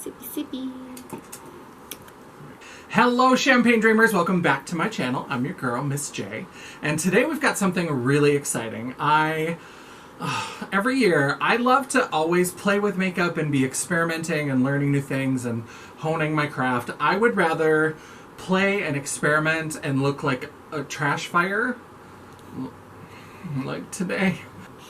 Sippy, sippy. Hello Champagne Dreamers, welcome back to my channel. I'm your girl, Miss J, and today we've got something really exciting. Every year, I love to always play with makeup and be experimenting and learning new things and honing my craft. I would rather play and experiment and look like a trash fire, like today,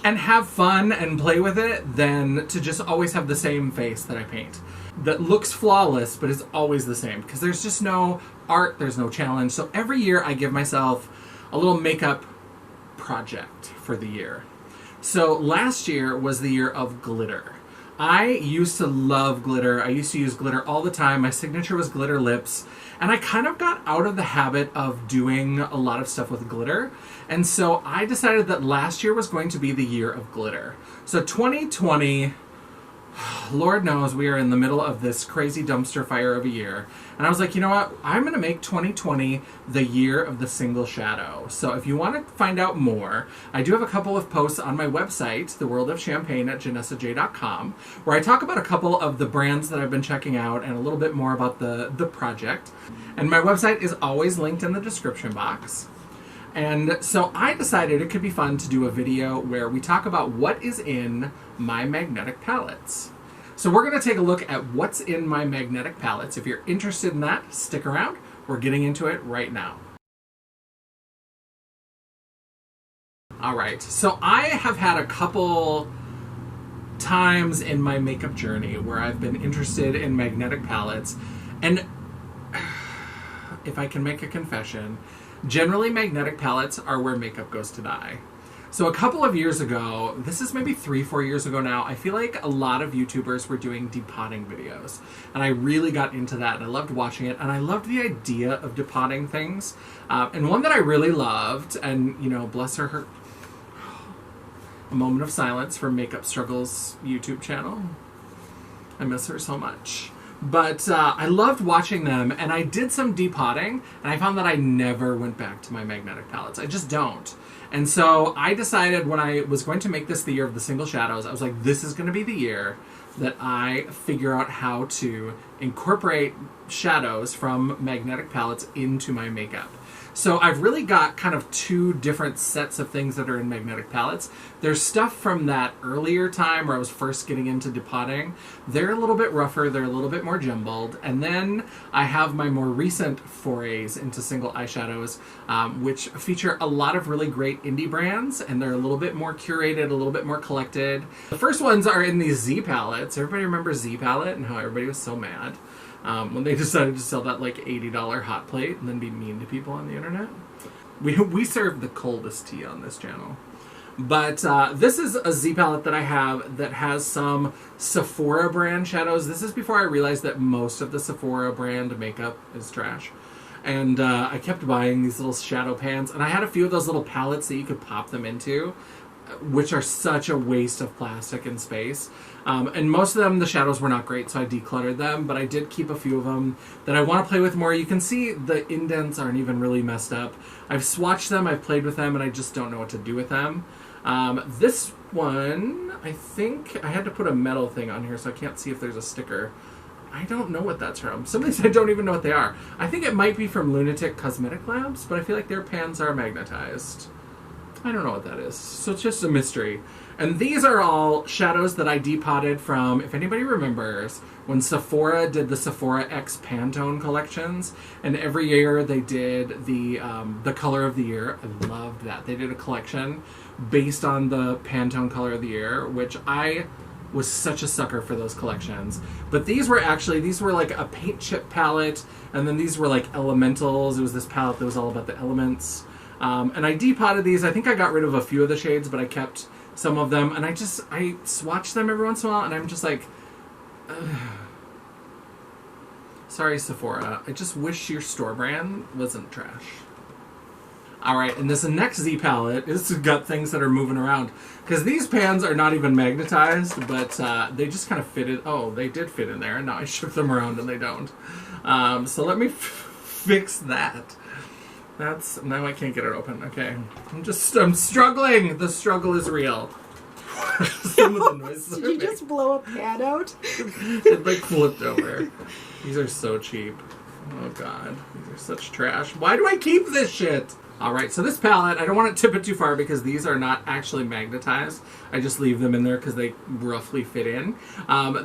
and have fun and play with it than to just always have the same face that I paint. That looks flawless, but is always the same. Because there's just no art, there's no challenge. So every year I give myself a little makeup project for the year. So last year was the year of glitter. I used to love glitter. I used to use glitter all the time. My signature was glitter lips. And I kind of got out of the habit of doing a lot of stuff with glitter. And so I decided that last year was going to be the year of glitter. So 2020... Lord knows we are in the middle of this crazy dumpster fire of a year. And I was like, you know what? I'm going to make 2020 the year of the single shadow. So if you want to find out more, I do have a couple of posts on my website, The World of Champagne at JanessaJ.com, where I talk about a couple of the brands that I've been checking out and a little bit more about the project. And my website is always linked in the description box. And so I decided it could be fun to do a video where we talk about what is in my magnetic palettes. So we're going to take a look at what's in my magnetic palettes. If you're interested in that, stick around. We're getting into it right now. All right, so I have had a couple times in my makeup journey where I've been interested in magnetic palettes. And if I can make a confession, generally magnetic palettes are where makeup goes to die. So a couple of years ago, this is maybe 3-4 years ago now, I feel like a lot of YouTubers were doing depotting videos. And I really got into that, and I loved watching it, and I loved the idea of depotting things. And one that I really loved, and, you know, bless her, a moment of silence for Makeup Struggles YouTube channel. I miss her so much. But I loved watching them, and I did some depotting, and I found that I never went back to my magnetic palettes. I just don't. And so I decided when I was going to make this the year of the single shadows, I was like, this is going to be the year that I figure out how to incorporate shadows from magnetic palettes into my makeup. So I've really got kind of two different sets of things that are in magnetic palettes. There's stuff from that earlier time where I was first getting into depotting. They're a little bit rougher, they're a little bit more jumbled. And then I have my more recent forays into single eyeshadows, which feature a lot of really great indie brands, and they're a little bit more curated, a little bit more collected. The first ones are in these Z palettes. Everybody remember Z palette and how everybody was so mad when they decided to sell that like $80 hot plate and then be mean to people on the internet. We serve the coldest tea on this channel. But this is a Z palette that I have that has some Sephora brand shadows. This is before I realized that most of the Sephora brand makeup is trash. And I kept buying these little shadow pans, and I had a few of those little palettes that you could pop them into, which are such a waste of plastic and space. And most of them, the shadows were not great, so I decluttered them, but I did keep a few of them that I want to play with more. You can see the indents aren't even really messed up. I've swatched them, I've played with them, and I just don't know what to do with them. This one, I think I had to put a metal thing on here, so I can't see if there's a sticker. I don't know what that's from. Some of these I don't even know what they are. I think it might be from Lunatic Cosmetic Labs, but I feel like their pans are magnetized. I don't know what that is, so it's just a mystery. And these are all shadows that I depotted from, if anybody remembers, when Sephora did the Sephora X Pantone collections, and every year they did the color of the year. I loved that. They did a collection based on the Pantone color of the year, which I was such a sucker for those collections. But these were like a paint chip palette, and then these were like elementals. It was this palette that was all about the elements. And I depotted these. I think I got rid of a few of the shades, but I kept some of them. And I swatch them every once in a while, and I'm just like, ugh. Sorry, Sephora. I just wish your store brand wasn't trash. Alright, and this next Z palette has got things that are moving around. Because these pans are not even magnetized, but they just kind of fit in. Oh, they did fit in there, and now I shook them around and they don't. So let me fix that. Now I can't get it open. Okay. I'm struggling. The struggle is real. Some of the noises. Did you just blow a pan out? It like flipped over. These are so cheap. Oh god, these are such trash. Why do I keep this shit? Alright, so this palette, I don't want to tip it too far because these are not actually magnetized. I just leave them in there because they roughly fit in.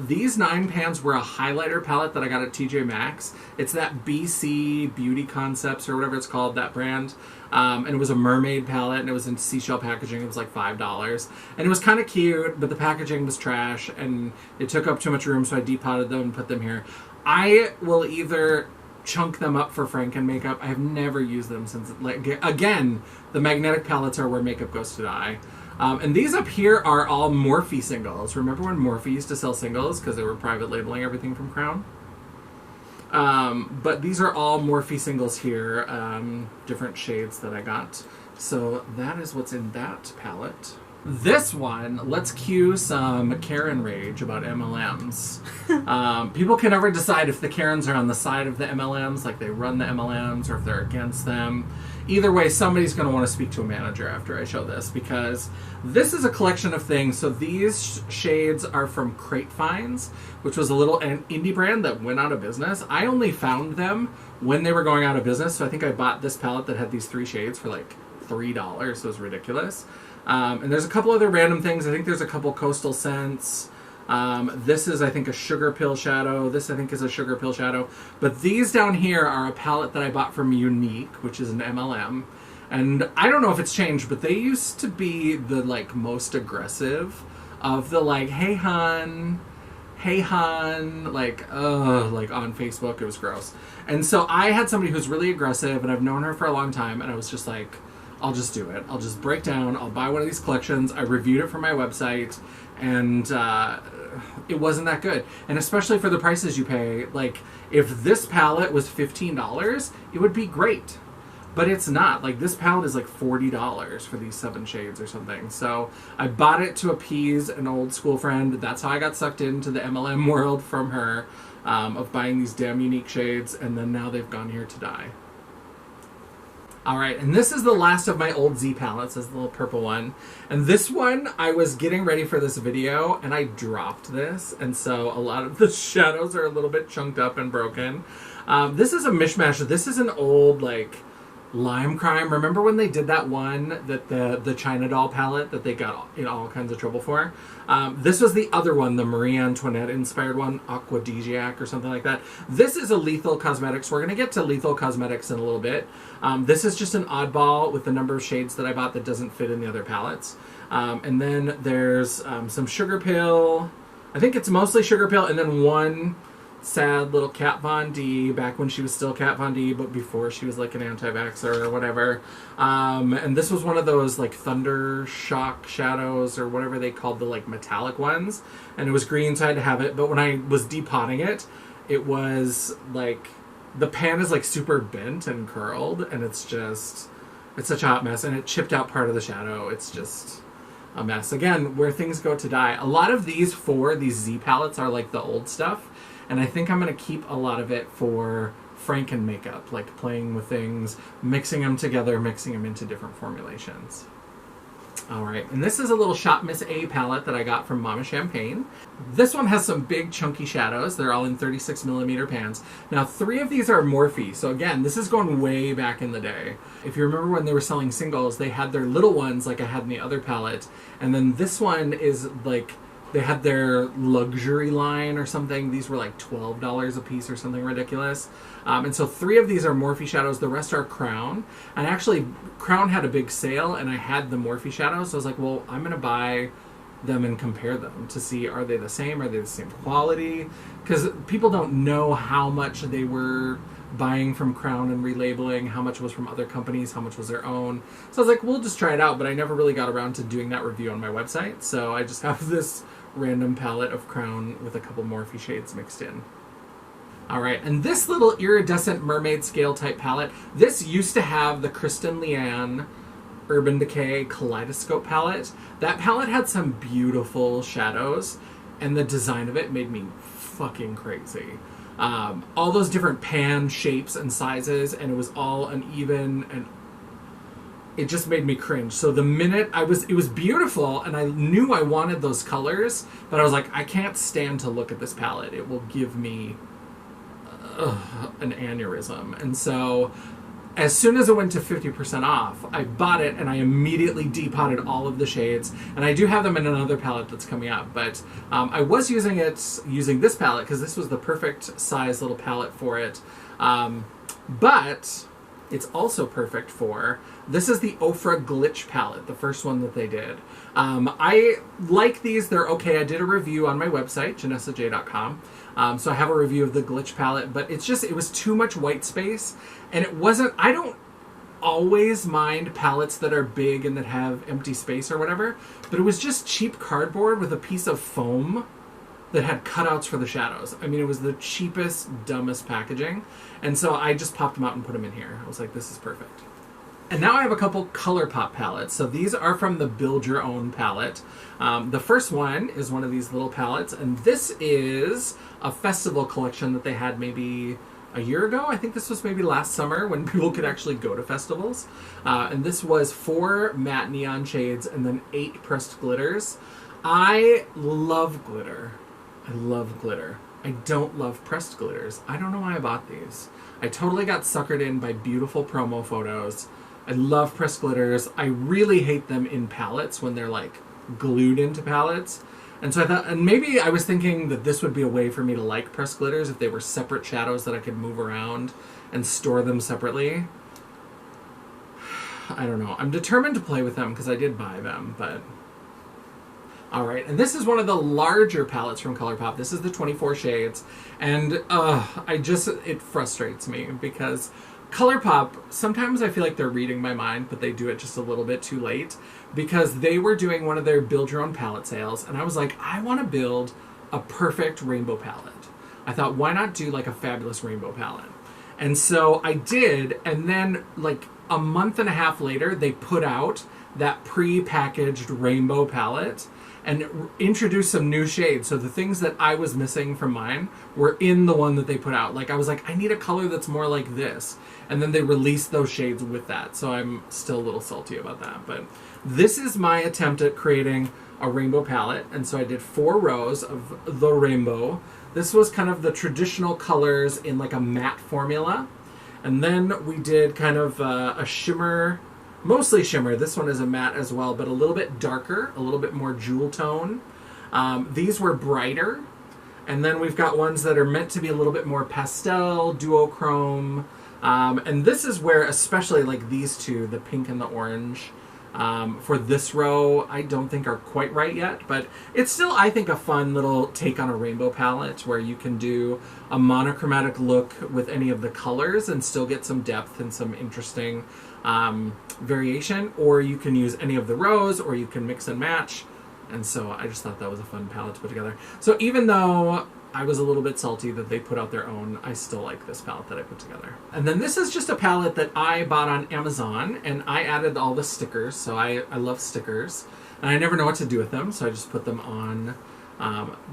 These 9 pans were a highlighter palette that I got at TJ Maxx. It's that BC Beauty Concepts or whatever it's called, that brand. And it was a mermaid palette and it was in seashell packaging. It was like $5. And it was kind of cute, but the packaging was trash and it took up too much room, so I depotted them and put them here. I will either chunk them up for Franken makeup. I have never used them since, like, again, the magnetic palettes are where makeup goes to die. And these up here are all Morphe singles. Remember when Morphe used to sell singles because they were private labeling everything from Crown? But these are all Morphe singles here, different shades that I got. So that is what's in that palette. This one, let's cue some Karen rage about MLMs. People can never decide if the Karens are on the side of the MLMs, like they run the MLMs, or if they're against them. Either way, somebody's going to want to speak to a manager after I show this, because this is a collection of things. So these shades are from Crate Finds, which was a little indie brand that went out of business. I only found them when they were going out of business, so I think I bought this palette that had these 3 shades for like $3, so it was ridiculous. And there's a couple other random things. I think there's a couple coastal scents. This is, I think, a sugar pill shadow. This, I think, is a sugar pill shadow. But these down here are a palette that I bought from Unique, which is an MLM. And I don't know if it's changed, but they used to be the, like, most aggressive of the, like, hey, hun, like on Facebook. It was gross. And so I had somebody who's really aggressive, and I've known her for a long time, and I was just like, I'll just do it. I'll just break down. I'll buy one of these collections. I reviewed it for my website, and it wasn't that good. And especially for the prices you pay, like, if this palette was $15, it would be great. But it's not. Like, this palette is like $40 for these 7 shades or something. So I bought it to appease an old school friend. That's how I got sucked into the MLM world from her, of buying these damn Unique shades, and then now they've gone here to die. Alright, and this is the last of my old Z palettes, this little purple one. And this one, I was getting ready for this video, and I dropped this, and so a lot of the shadows are a little bit chunked up and broken. This is a mishmash. This is an old, like, Lime Crime. Remember when they did that one, that the China Doll palette that they got in all kinds of trouble for? This was the other one, the Marie Antoinette inspired one, Aquadesiac or something like that. This is a Lethal Cosmetics. We're going to get to Lethal Cosmetics in a little bit. This is just an oddball with the number of shades that I bought that doesn't fit in the other palettes. And then there's some Sugar Pill. I think it's mostly Sugar Pill, and then one sad little Kat Von D, back when she was still Kat Von D, but before she was like an anti-vaxxer or whatever. And this was one of those like Thunder Shock shadows or whatever they called the like metallic ones. And it was green, so I had to have it. But when I was depotting it, it was like, the pan is like super bent and curled, and it's such a hot mess, and it chipped out part of the shadow. It's just a mess. Again, where things go to die. A lot of these Z palettes are like the old stuff. And I think I'm going to keep a lot of it for Franken makeup, like playing with things, mixing them together, mixing them into different formulations. Alright, and this is a little Shop Miss A palette that I got from Mama Champagne. This one has some big chunky shadows. They're all in 36mm pans. Now, 3 of these are Morphe, so again, this is going way back in the day. If you remember when they were selling singles, they had their little ones like I had in the other palette, and then this one is like, they had their luxury line or something. These were like $12 a piece or something ridiculous. And so 3 of these are Morphe shadows. The rest are Crown. And actually, Crown had a big sale, and I had the Morphe shadows. So I was like, well, I'm going to buy them and compare them to see, are they the same? Are they the same quality? Because people don't know how much they were buying from Crown and relabeling, how much was from other companies, how much was their own. So I was like, we'll just try it out. But I never really got around to doing that review on my website. So I just have this random palette of Crown with a couple Morphe shades mixed in. Alright, and this little iridescent mermaid scale type palette, this used to have the Kristen Leanne Urban Decay Kaleidoscope palette. That palette had some beautiful shadows, and the design of it made me fucking crazy. All those different pan shapes and sizes, and it was all uneven, and it just made me cringe. So the minute it was beautiful, and I knew I wanted those colors, but I was like, I can't stand to look at this palette. It will give me an aneurysm. And so as soon as it went to 50% off, I bought it, and I immediately depotted all of the shades. And I do have them in another palette that's coming up, but I was using this palette because this was the perfect size little palette for it. But it's also perfect for, this is the Ofra Glitch palette, the first one that they did. I like these, they're okay. I did a review on my website, janessaj.com. So I have a review of the Glitch palette, but it was too much white space, and I don't always mind palettes that are big and that have empty space or whatever, but it was just cheap cardboard with a piece of foam that had cutouts for the shadows. I mean, it was the cheapest, dumbest packaging, and so I just popped them out and put them in here. I was like, this is perfect. And now I have a couple ColourPop palettes. So these are from the Build Your Own palette. The first one is one of these little palettes, and this is a festival collection that they had maybe a year ago. I think this was maybe last summer when people could actually go to festivals. And this was 4 matte neon shades and then 8 pressed glitters. I love glitter. I love glitter. I don't love pressed glitters. I don't know why I bought these. I totally got suckered in by beautiful promo photos. I love pressed glitters. I really hate them in palettes when they're like glued into palettes. And so I thought, and maybe I was thinking that this would be a way for me to like pressed glitters if they were separate shadows that I could move around and store them separately. I don't know. I'm determined to play with them because I did buy them, but... Alright, and this is one of the larger palettes from ColourPop. This is the 24 shades, and it frustrates me because ColourPop, sometimes I feel like they're reading my mind, but they do it just a little bit too late, because they were doing one of their Build Your Own palette sales, and I was like, I want to build a perfect rainbow palette. I thought, why not do like a fabulous rainbow palette? And so I did, and then like a month and a half later, they put out that pre-packaged rainbow palette and introduced some new shades. So the things that I was missing from mine were in the one that they put out. Like, I was like, I need a color that's more like this. And then they released those shades with that. So I'm still a little salty about that. But this is my attempt at creating a rainbow palette. And so I did 4 rows of the rainbow. This was kind of the traditional colors in like a matte formula. And then we did kind of a shimmer, mostly shimmer. This one is a matte as well, but a little bit darker, a little bit more jewel tone. These were brighter. And then we've got ones that are meant to be a little bit more pastel, duochrome. And this is where, especially like these two, the pink and the orange, for this row, I don't think are quite right yet. But it's still, I think, a fun little take on a rainbow palette where you can do a monochromatic look with any of the colors and still get some depth and some interesting variation, or you can use any of the rows, or you can mix and match. And so I just thought that was a fun palette to put together. So even though I was a little bit salty that they put out their own, I still like this palette that I put together. And then this is just a palette that I bought on Amazon, and I added all the stickers. So I love stickers, and I never know what to do with them, so I just put them on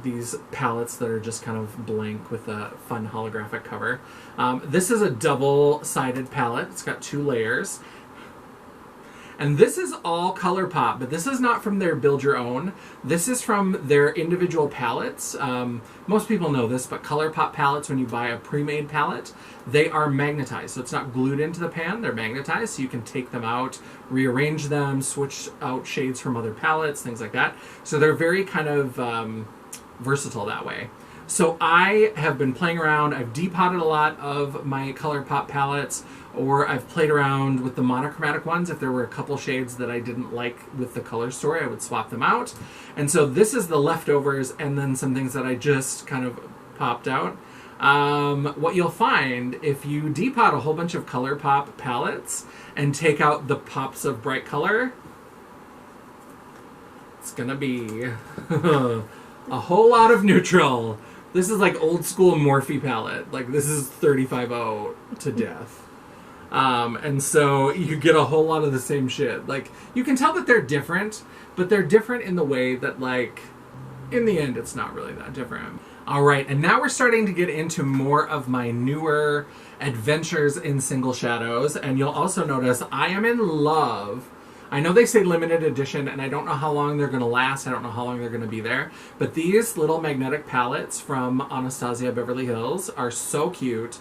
these palettes that are just kind of blank with a fun holographic cover. This is a double-sided palette. It's got 2 layers. And this is all ColourPop, but this is not from their Build Your Own. This is from their individual palettes. Most people know this, but ColourPop palettes, when you buy a pre-made palette, they are magnetized. So it's not glued into the pan, they're magnetized, so you can take them out, rearrange them, switch out shades from other palettes, things like that. So they're very kind of versatile that way. So I have been playing around. I've depotted a lot of my ColourPop palettes, or I've played around with the monochromatic ones. If there were a couple shades that I didn't like with the color story, I would swap them out. And so this is the leftovers, and then some things that I just kind of popped out. What you'll find if you depot a whole bunch of ColourPop palettes and take out the pops of bright color, it's gonna be a whole lot of neutral. This is like old school Morphe palette. Like, this is 35-0 to death. And so you get a whole lot of the same shit. Like, you can tell that they're different, but they're different in the way that, like, in the end, it's not really that different. All right, and now we're starting to get into more of my newer adventures in single shadows, and you'll also notice I am in love. I know they say limited edition, and I don't know how long they're going to last. I don't know how long they're going to be there, but these little magnetic palettes from Anastasia Beverly Hills are so cute.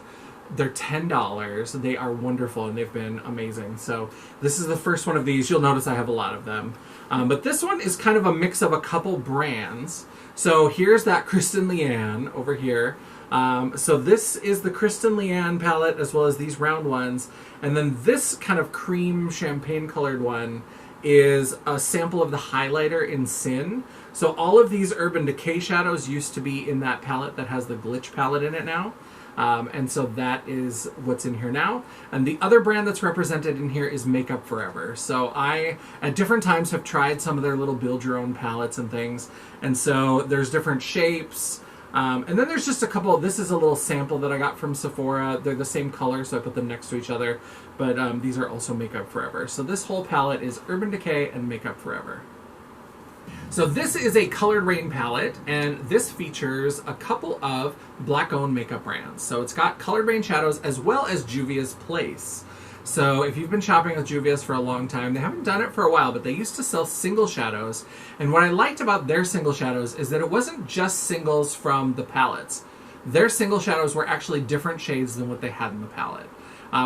They're $10. They are wonderful, and they've been amazing. So this is the first one of these. You'll notice I have a lot of them. But this one is kind of a mix of a couple brands. So here's that Kristen Leanne over here. So this is the Kristen Leanne palette, as well as these round ones. And then this kind of cream champagne colored one is a sample of the highlighter in Sin. So all of these Urban Decay shadows used to be in that palette that has the Glitch palette in it now. And so that is what's in here now. And the other brand that's represented in here is Makeup Forever. So I, at different times, have tried some of their little build your own palettes and things. And so there's different shapes. And then there's just a couple. This is a little sample that I got from Sephora. They're the same color, so I put them next to each other. But these are also Makeup Forever. So this whole palette is Urban Decay and Makeup Forever. So this is a colored Raine palette, and this features a couple of black-owned makeup brands. So it's got colored Raine shadows as well as Juvia's Place. So if you've been shopping with Juvia's for a long time, they haven't done it for a while, but they used to sell single shadows. And what I liked about their single shadows is that it wasn't just singles from the palettes. Their single shadows were actually different shades than what they had in the palette.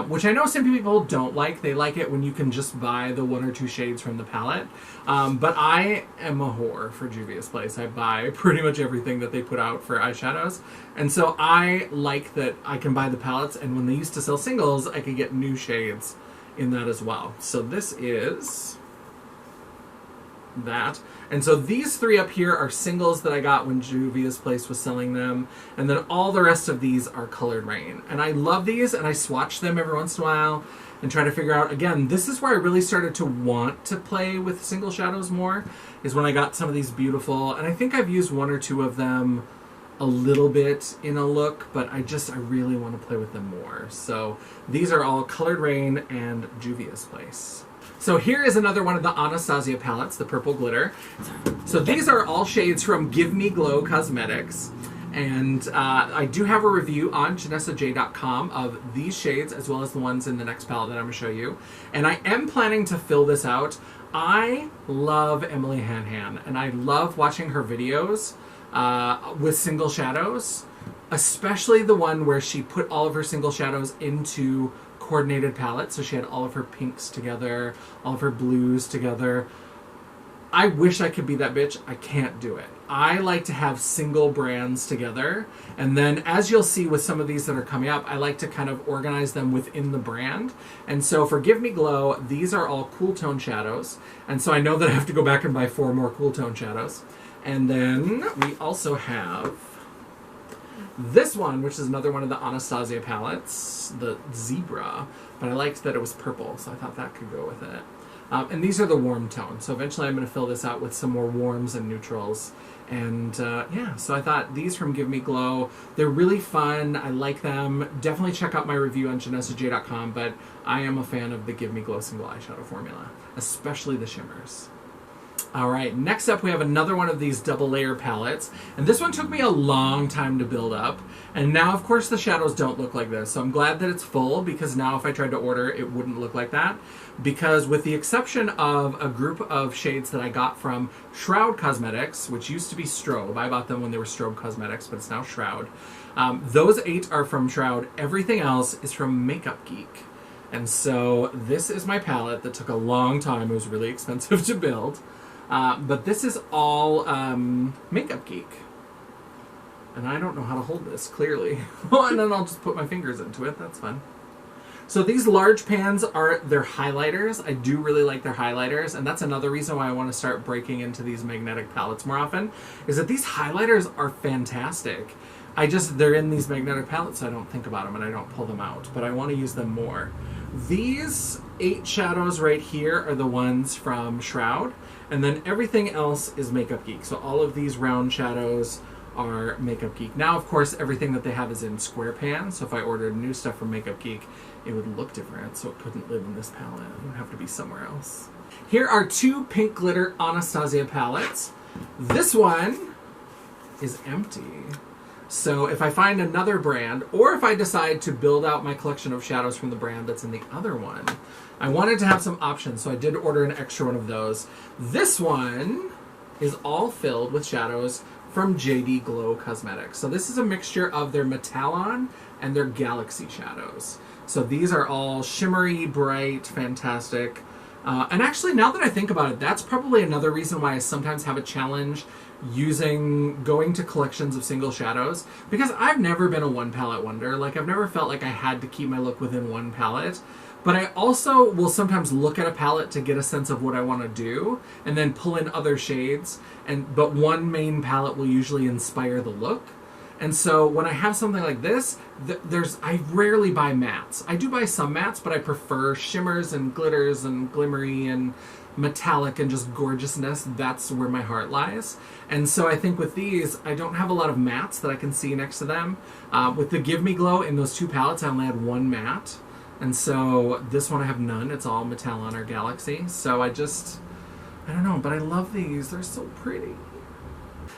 Which I know some people don't like. They like it when you can just buy the one or two shades from the palette. But I am a whore for Juvia's Place. I buy pretty much everything that they put out for eyeshadows. And so I like that I can buy the palettes, and when they used to sell singles, I could get new shades in that as well. So this is that. And so these three up here are singles that I got when Juvia's Place was selling them. And then all the rest of these are colored Raine. And I love these, and I swatch them every once in a while and try to figure out, again, this is where I really started to want to play with single shadows more, is when I got some of these beautiful, and I think I've used one or two of them a little bit in a look, but I really want to play with them more. So these are all colored Raine and Juvia's Place. So here is another one of the Anastasia palettes, the Purple Glitter. So these are all shades from Give Me Glow Cosmetics. And I do have a review on JanessaJ.com of these shades, as well as the ones in the next palette that I'm going to show you. And I am planning to fill this out. I love Emily Hanhan, and I love watching her videos with single shadows, especially the one where she put all of her single shadows into coordinated palette. So she had all of her pinks together, all of her blues together. I wish I could be that bitch. I can't do it. I like to have single brands together, and then as you'll see with some of these that are coming up, I like to kind of organize them within the brand. And so for Give Me Glow, these are all cool tone shadows, and so I know that I have to go back and buy 4 more cool tone shadows. And then we also have this one, which is another one of the Anastasia palettes, the Zebra, but I liked that it was purple, so I thought that could go with it. And these are the warm tones, so eventually I'm going to fill this out with some more warms and neutrals. And yeah, so I thought these from Give Me Glow, they're really fun. I like them. Definitely check out my review on JanessaJ.com, but I am a fan of the Give Me Glow single eyeshadow formula, especially the shimmers. Alright, next up we have another one of these double layer palettes, and this one took me a long time to build up, and now of course the shadows don't look like this, so I'm glad that it's full, because now if I tried to order it wouldn't look like that, because with the exception of a group of shades that I got from Shroud Cosmetics, which used to be Strobe, I bought them when they were Strobe Cosmetics, but it's now Shroud, those 8 are from Shroud, everything else is from Makeup Geek. And so this is my palette that took a long time, it was really expensive to build. But this is all Makeup Geek. And I don't know how to hold this, clearly. And then I'll just put my fingers into it. That's fun. So these large pans are their highlighters. I do really like their highlighters. And that's another reason why I want to start breaking into these magnetic palettes more often, is that these highlighters are fantastic. They're in these magnetic palettes, so I don't think about them and I don't pull them out. But I want to use them more. These 8 shadows right here are the ones from Shroud. And then everything else is Makeup Geek. So all of these round shadows are Makeup Geek. Now, of course, everything that they have is in square pans. So if I ordered new stuff from Makeup Geek, it would look different. So it couldn't live in this palette. It would have to be somewhere else. Here are 2 pink glitter Anastasia palettes. This one is empty. So if I find another brand, or if I decide to build out my collection of shadows from the brand that's in the other one, I wanted to have some options, so I did order an extra one of those. This one is all filled with shadows from JD Glow Cosmetics. So this is a mixture of their Metallon and their Galaxy shadows. So these are all shimmery, bright, fantastic. And actually, now that I think about it, that's probably another reason why I sometimes have a challenge going to collections of single shadows, because I've never been a one palette wonder. Like, I've never felt like I had to keep my look within one palette. But I also will sometimes look at a palette to get a sense of what I want to do, and then pull in other shades. But one main palette will usually inspire the look. And so when I have something like this, I rarely buy mattes. I do buy some mattes, but I prefer shimmers and glitters and glimmery and metallic and just gorgeousness. That's where my heart lies. And so I think with these, I don't have a lot of mattes that I can see next to them. With the Give Me Glow in those two palettes, I only had one matte. And so this one I have none. It's all Metallon or Galaxy. So I don't know, but I love these. They're so pretty.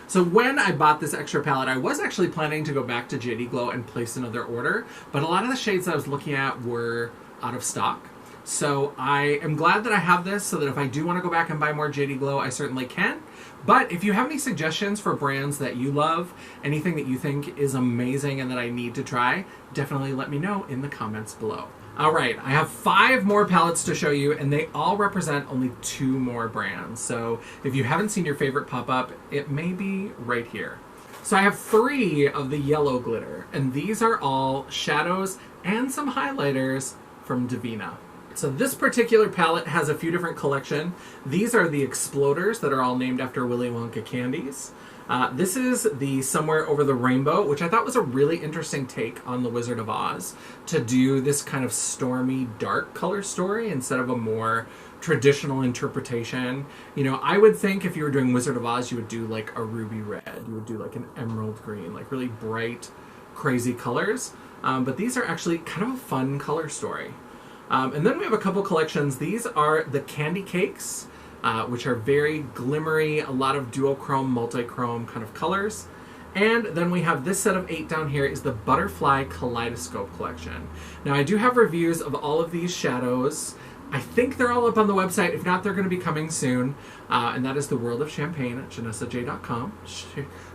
So when I bought this extra palette, I was actually planning to go back to JD Glow and place another order, but a lot of the shades that I was looking at were out of stock. So I am glad that I have this, so that if I do want to go back and buy more JD Glow, I certainly can. But if you have any suggestions for brands that you love, anything that you think is amazing and that I need to try, definitely let me know in the comments below. Alright, I have 5 more palettes to show you, and they all represent only 2 more brands. So if you haven't seen your favorite pop up, it may be right here. So I have 3 of the yellow glitter, and these are all shadows and some highlighters from Divina. So this particular palette has a few different collections. These are the Exploders that are all named after Willy Wonka candies. This is the Somewhere Over the Rainbow, which I thought was a really interesting take on The Wizard of Oz, to do this kind of stormy, dark color story instead of a more traditional interpretation. You know, I would think if you were doing Wizard of Oz, you would do like a ruby red, you would do like an emerald green, like really bright, crazy colors. But these are actually kind of a fun color story. And then we have a couple collections. These are the Candy Cakes, which are very glimmery, a lot of duochrome, multi-chrome kind of colors. And then we have this set of 8 down here is the Butterfly Kaleidoscope collection. Now I do have reviews of all of these shadows. I think they're all up on the website. If not, they're going to be coming soon. And that is The World of Champagne at janessaj.com.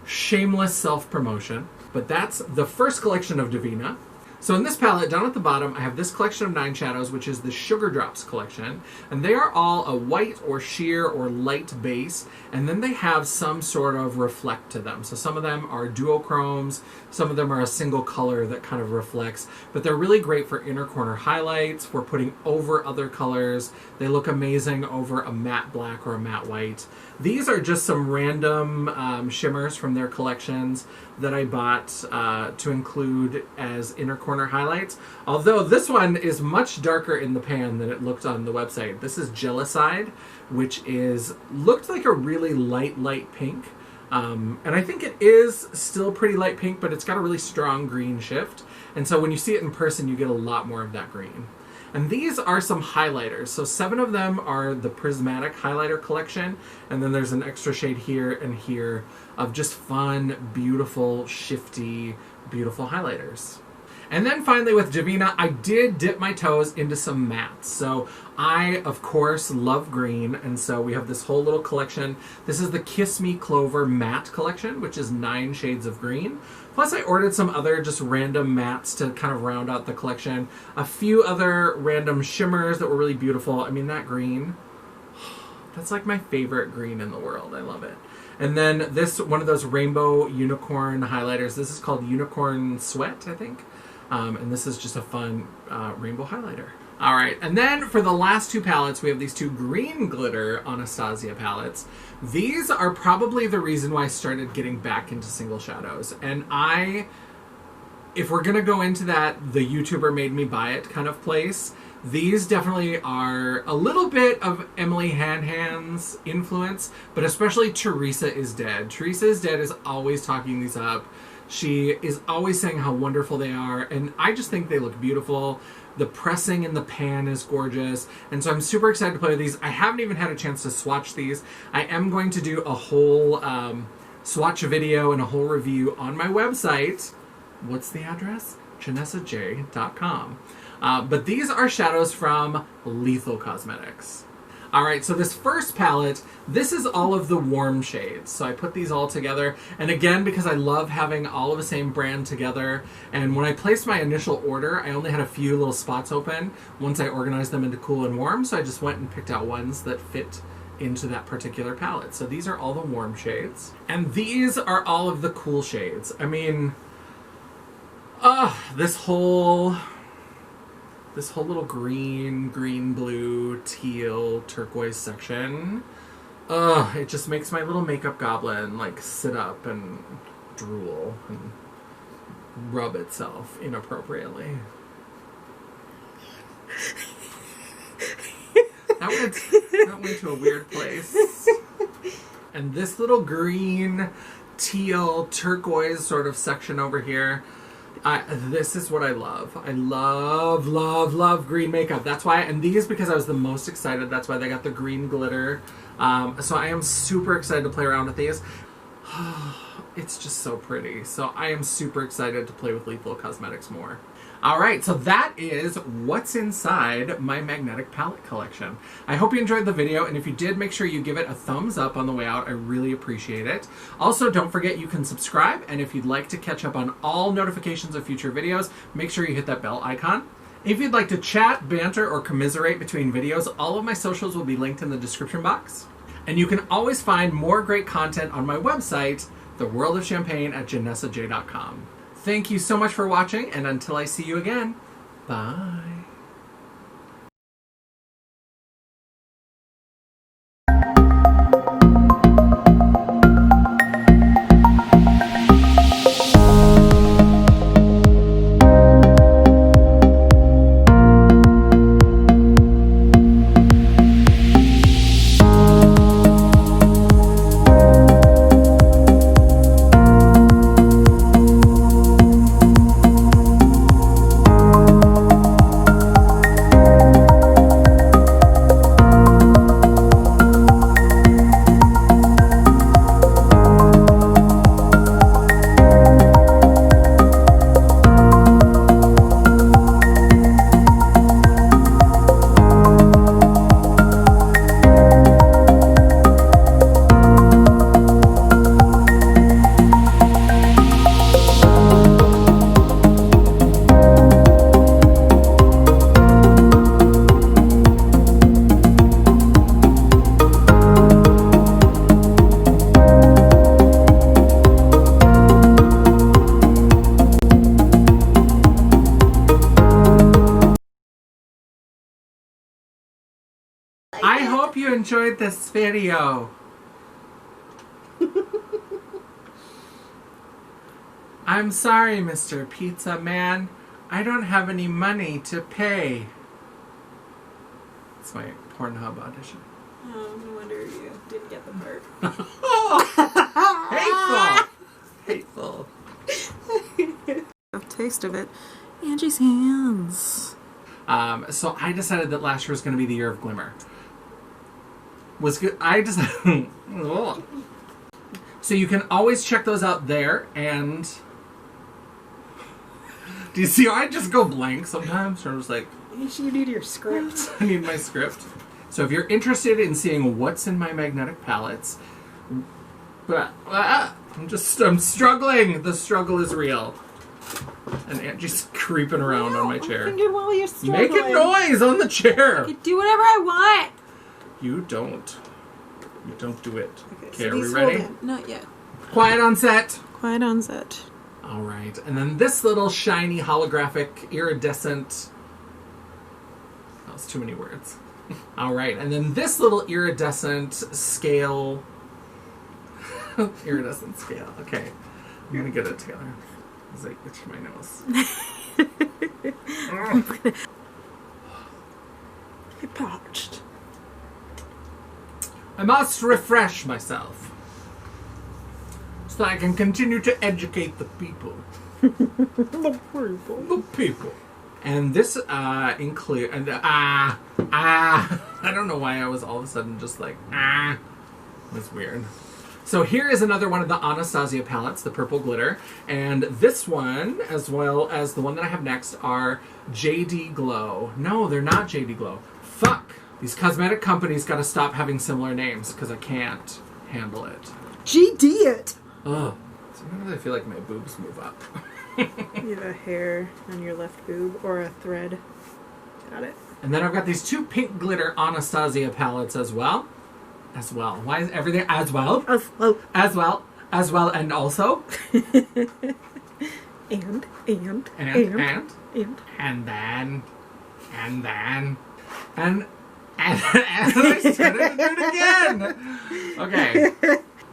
Shameless self-promotion. But that's the first collection of Divina. So in this palette, down at the bottom, I have this collection of 9 shadows, which is the Sugar Drops collection. And they are all a white or sheer or light base. And then they have some sort of reflect to them. So some of them are duochromes. Some of them are a single color that kind of reflects. But they're really great for inner corner highlights, for putting over other colors. They look amazing over a matte black or a matte white. These are just some random shimmers from their collections that I bought to include as inner corner highlights. Although this one is much darker in the pan than it looked on the website. This is Jellicide, which looked like a really light pink. And I think it is still pretty light pink, but it's got a really strong green shift. And so when you see it in person, you get a lot more of that green. And these are some highlighters. So 7 of them are the Prismatic Highlighter Collection. And then there's an extra shade here and here of just fun, beautiful, shifty, beautiful highlighters. And then finally with Divina, I did dip my toes into some mattes. So I, of course, love green, and so we have this whole little collection. This is the Kiss Me Clover Matte Collection, which is 9 shades of green. Plus I ordered some other just random mattes to kind of round out the collection. A few other random shimmers that were really beautiful. I mean, that green, that's like my favorite green in the world. I love it. And then this, one of those rainbow unicorn highlighters. This is called Unicorn Sweat, I think. And this is just a fun rainbow highlighter. All right, and then for the last 2 palettes, we have these 2 green glitter Anastasia palettes. These are probably the reason why I started getting back into single shadows. And if we're gonna go into that, the YouTuber made me buy it kind of place, these definitely are a little bit of Emily Hanhan's influence, but especially Teresa Is Dead. Teresa Is Dead is always talking these up. She is always saying how wonderful they are, and I just think they look beautiful. The pressing in the pan is gorgeous, and so I'm super excited to play with these. I haven't even had a chance to swatch these. I am going to do a whole swatch a video and a whole review on my website. What's the address? janessaj.com. But these are shadows from Lethal Cosmetics. Alright, so this first palette, this is all of the warm shades. So I put these all together. And again, because I love having all of the same brand together, and when I placed my initial order, I only had a few little spots open once I organized them into cool and warm. So I just went and picked out ones that fit into that particular palette. So these are all the warm shades. And these are all of the cool shades. I mean, this whole little green, blue, teal, turquoise section, it just makes my little makeup goblin like sit up and drool and rub itself inappropriately. That went to a weird place. And this little green, teal, turquoise sort of section over here, this is what I love. I love green makeup. That's why, and these, because I was the most excited, that's why they got the green glitter. So I am super excited to play around with these. It's just so pretty. So I am super excited to play with Lethal Cosmetics more. Alright, so that is what's inside my magnetic palette collection. I hope you enjoyed the video, and if you did, make sure you give it a thumbs up on the way out. I really appreciate it. Also, don't forget you can subscribe, and if you'd like to catch up on all notifications of future videos, make sure you hit that bell icon. If you'd like to chat, banter, or commiserate between videos, all of my socials will be linked in the description box. And you can always find more great content on my website, The World of Champagne, at janessaj.com. Thank you so much for watching, and until I see you again, bye. I hope you enjoyed this video. I'm sorry, Mr. Pizza Man. I don't have any money to pay. It's my Pornhub audition. Oh, no wonder you didn't get the part. Hateful. A taste of it. Angie's hands. So I decided that last year was going to be the year of glimmer. Was good. I decided. So you can always check those out there. And do you see how I just go blank sometimes? Or I'm just like, You need your script. I need my script. So if you're interested in seeing what's in my magnetic palettes, I'm struggling. The struggle is real. And Angie's creeping around on my chair. While you're struggling. Make a noise on the chair. I can do whatever I want. You don't. You don't do it. Okay, so are we ready? Not yet. Quiet on set. Quiet on set. All right. And then this little shiny holographic iridescent... That was too many words. All right. And then this little iridescent scale... iridescent scale. Okay. I'm going to get it together. It's like itching my nose. You're parched. I must refresh myself so that I can continue to educate the people. The people. And this include I don't know why I was all of a sudden just like it was weird. So here is another one of the Anastasia palettes, the purple glitter. And this one, as well as the one that I have next, are JD Glow. No, they're not JD Glow. Fuck. These cosmetic companies gotta stop having similar names, because I can't handle it. GD it! Ugh. Sometimes I feel like my boobs move up. You have a hair on your left boob, or a thread. Got it. And then I've got these two pink glitter Anastasia palettes as well. As well. Why is everything as well? As well. As well. As well and also. And then. And I started to do it again. Okay.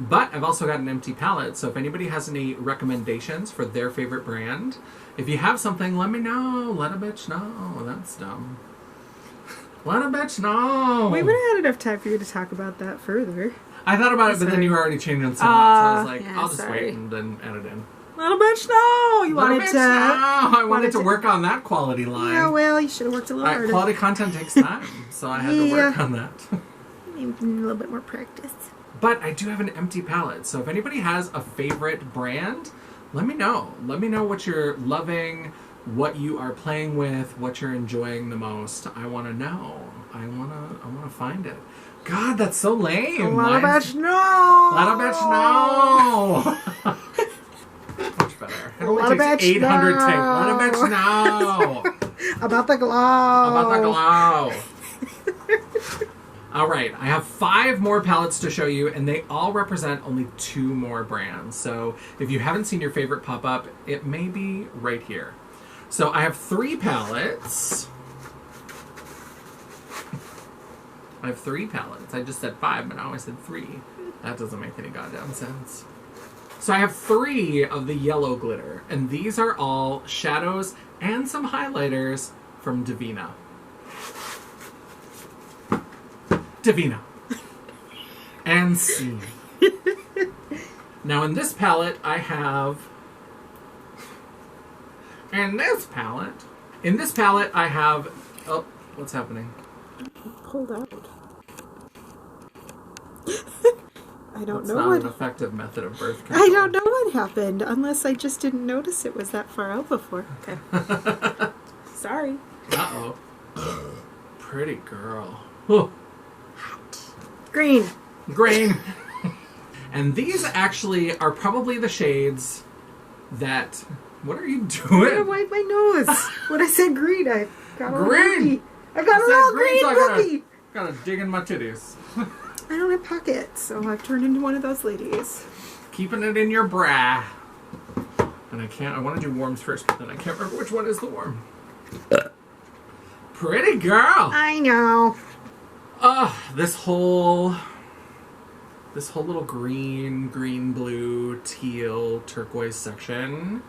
But I've also got an empty palette, so if anybody has any recommendations for their favorite brand, if you have something, let me know. Let a bitch know. That's dumb. Let a bitch know. We would have had enough time for you to talk about that further. I thought about it, but then you were already changing some up, so I was like, yeah, I'll just sorry. wait and then edit in. Let a bitch know! You Let a wanted bitch to... know. I wanted to work on that quality line. Yeah, well, you should have worked a little harder. Quality content takes time, so I had to work on that. Maybe a little bit more practice. But I do have an empty palette, so if anybody has a favorite brand, let me know. Let me know what you're loving, what you are playing with, what you're enjoying the most. I want to know. I want to find it. God, that's so lame. Let a bitch know! Let a bitch know! Much better. It only Let a takes bitch 800 know. takes. Let a bitch know! About the glow! About the glow! Alright, I have 5 more palettes to show you, and they all represent only 2 more brands. So if you haven't seen your favorite pop up, it may be right here. So I have 3 palettes. I have 3 palettes. I just said 5, but now I said 3. That doesn't make any goddamn sense. So I have 3 of the yellow glitter, and these are all shadows and some highlighters from Divina. Divina. And C. Now in this palette, I have... In this palette, I have... Oh, what's happening? Pulled out. I don't That's know not what... an effective method of birth control. I don't know what happened, unless I just didn't notice it was that far out before. Okay. Sorry. Uh-oh. Pretty girl. Whew. Green. Green. And these actually are probably the shades that... What are you I'm gonna doing? wipe my nose. When I said green, I got a Green. little I got a little green so I boogie. gotta dig in my titties. I don't have pockets, so I've turned into one of those ladies. Keeping it in your bra. And I want to do warms first, but then I can't remember which one is the warm. Pretty girl. I know. This whole little green, blue, teal, turquoise section.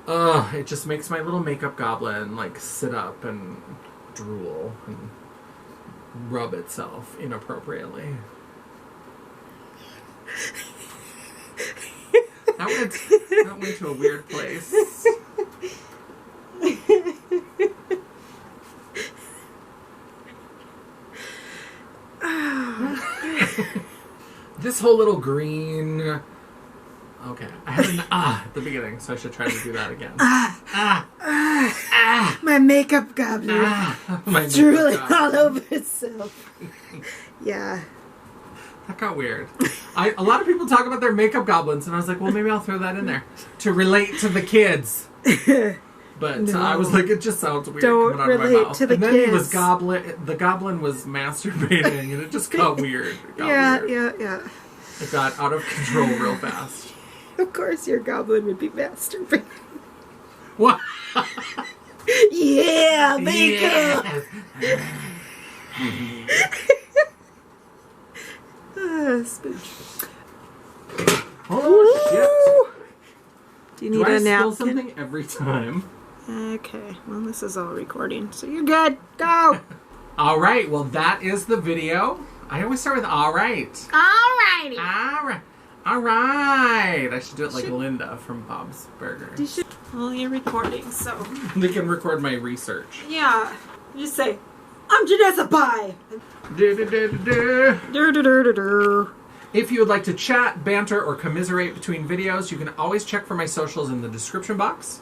It just makes my little makeup goblin like sit up and drool and rub itself inappropriately. That went to a weird place. This whole little green... Okay, I had an at the beginning, so I should try to do that again. My makeup goblin. My Drooling makeup all goblin. over itself. Yeah. That got weird. A lot of people talk about their makeup goblins, and I was like, well, maybe I'll throw that in there to relate to the kids. But No. I was like, it just sounds weird Don't coming out of my relate mouth. to the and then kids. the goblin was masturbating, and it just got weird. It got weird. Yeah. It got out of control real fast. Of course your goblin would be masturbating. What? Yeah, makeup! Spooch. Oh, shit. Do you need Do I a spill napkin? something every time? Okay, well this is all recording, so you're good. Go! Alright, well that is the video. I always start with alright. Alrighty. Alright. Alright. I should do it like Linda from Bob's Burgers. You should... Well, you're recording, so... They can record my research. Yeah. Just say, I'm Janessa Pie! Do-do-do-do-do. Do-do-do-do-do. If you would like to chat, banter, or commiserate between videos, you can always check for my socials in the description box.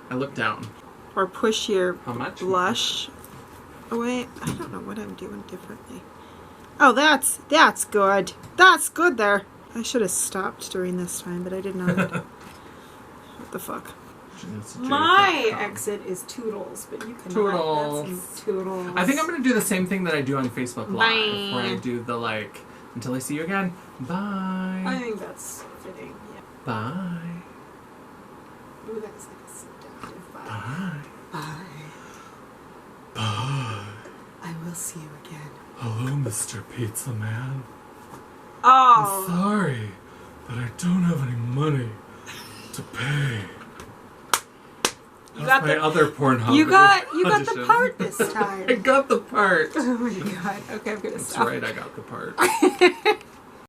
I look down. Or push your How much? blush away. I don't know what I'm doing differently. Oh, that's good. That's good there. I should have stopped during this time, but I did not. What the fuck? My exit is Toodles, but you can Toodles. That's Toodles. I think I'm going to do the same thing that I do on Facebook Live, Bye. where I do the, like, until I see you again, bye. I think that's fitting. Yeah. Bye. Ooh, that's like a seductive vibe. Bye. Bye. Bye. I will see you again. Hello, Mr. Pizza Man. Oh. I'm sorry, but I don't have any money to pay. You got my the other Pornhub. You got the audition. part this time. I got the part. Oh my god. Okay, I'm gonna That's stop. right, I got the part.